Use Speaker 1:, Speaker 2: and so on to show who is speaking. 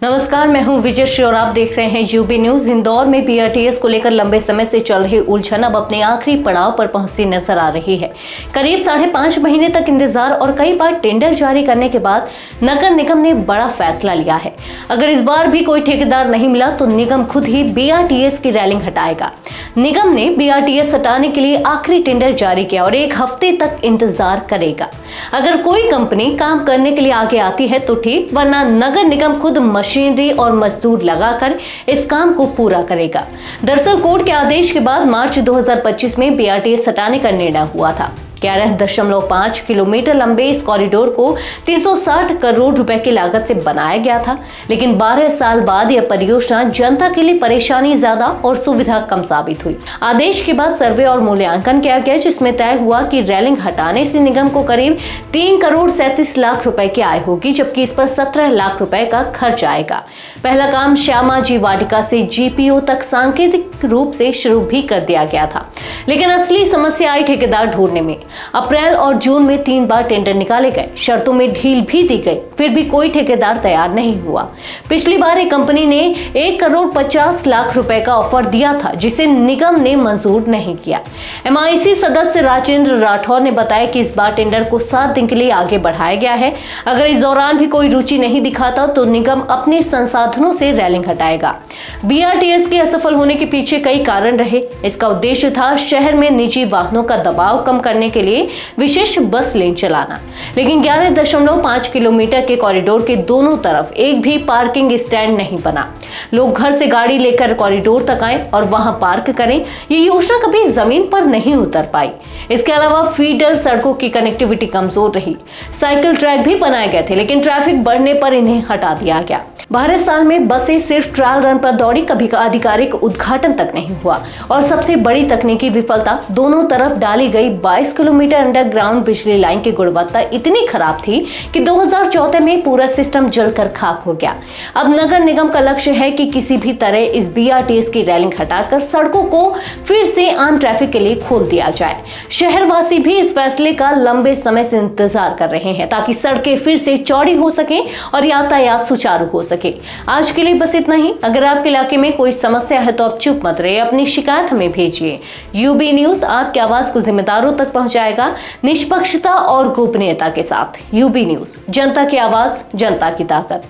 Speaker 1: नमस्कार, मैं हूं विजय श्री और आप देख रहे हैं यूबी न्यूज। इंदौर में बीआरटीएस को लेकर लंबे समय से चल रही उलझन अब अपने आखिरी पड़ाव पर पहुंचती नजर आ रही है। करीब 5.5 महीने तक इंतजार और कई बार टेंडर जारी करने के बाद नगर निगम ने बड़ा फैसला लिया है। अगर इस बार भी कोई ठेकेदार नहीं मिला तो निगम खुद ही बीआरटीएस की रैलिंग हटाएगा। निगम ने बीआरटीएस हटाने के लिए आखिरी टेंडर जारी किया और 1 हफ्ते तक इंतजार करेगा। अगर कोई कंपनी काम करने के लिए आगे आती है तो ठीक, वरना नगर निगम खुद मशीनरी और मजदूर लगाकर इस काम को पूरा करेगा। दरअसल कोर्ट के आदेश के बाद मार्च 2025 में बीआरटीएस हटाने का निर्णय हुआ था। 11.5 किलोमीटर लंबे इस कॉरिडोर को 360 करोड़ रुपए की लागत से बनाया गया था, लेकिन 12 साल बाद यह परियोजना जनता के लिए परेशानी ज्यादा और सुविधा कम साबित हुई। आदेश के बाद सर्वे और मूल्यांकन किया गया, जिसमें तय हुआ कि रेलिंग हटाने से निगम को करीब 3 करोड़ 37 लाख रुपए की आय होगी, जबकि इस पर 17 लाख रुपए का खर्च आएगा। पहला काम श्यामा जी वाटिका से जीपीओ तक सांकेतिक रूप से शुरू भी कर दिया गया था, लेकिन असली समस्या आई ठेकेदार ढूंढने में। अप्रैल और जून में 3 बार टेंडर निकाले गए, शर्तों में ढील भी दी गई, फिर भी कोई ठेकेदार तैयार नहीं हुआ। पिछली बार एक कंपनी ने 1 करोड़ 50 लाख रुपए का ऑफर दिया था, जिसे निगम ने मंजूर नहीं किया। एमआईसी सदस्य राजेंद्र राठौर ने बताया कि इस बार टेंडर को 7 दिन के लिए आगे बढ़ाया गया है। अगर इस दौरान भी कोई रुचि नहीं दिखाता तो निगम अपने संसाधनों से रेलिंग हटाएगा। बीआरटीएस के असफल होने के पीछे कई कारण रहे। इसका उद्देश्य था शहर में निजी वाहनों का दबाव कम करने के लिए विशेष बस लेन चलाना, लेकिन 11.5 किलोमीटर के कॉरिडोर के दोनों तरफ एक भी पार्किंग स्टैंड नहीं बना। लोग घर से गाड़ी लेकर कॉरिडोर तक आए और वहां पार्क करें, ये योजना कभी जमीन पर नहीं उतर पाई। इसके अलावा फीडर सड़कों की कनेक्टिविटी कमजोर रही। साइकिल ट्रैक भी बनाए गए थे, लेकिन ट्रैफिक बढ़ने पर इन्हें हटा दिया गया। 12 साल में बसें सिर्फ ट्रायल रन पर दौड़ी, कभी का आधिकारिक उद्घाटन तक नहीं हुआ। और सबसे बड़ी तकनीकी विफलता, दोनों तरफ डाली गई 22 किलोमीटर अंडरग्राउंड बिजली लाइन की गुणवत्ता इतनी खराब थी कि 2014 में पूरा सिस्टम जलकर खाक हो गया। अब नगर निगम का लक्ष्य है कि किसी भी तरह इस बीआरटीएस की रेलिंग हटाकर सड़कों को फिर से आम ट्रैफिक के लिए खोल दिया जाए। शहरवासी भी इस फैसले का लंबे समय से इंतजार कर रहे हैं, ताकि सड़कें फिर से चौड़ी हो सके और यातायात सुचारू हो सके। आज के लिए बस इतना ही। अगर आपके इलाके में कोई समस्या है तो आप चुप मत रहिए, अपनी शिकायत हमें भेजिए। यूबी न्यूज आपकी आवाज को जिम्मेदारों तक पहुंचाएगा, निष्पक्षता और गोपनीयता के साथ। यूबी न्यूज, जनता की आवाज, जनता की ताकत।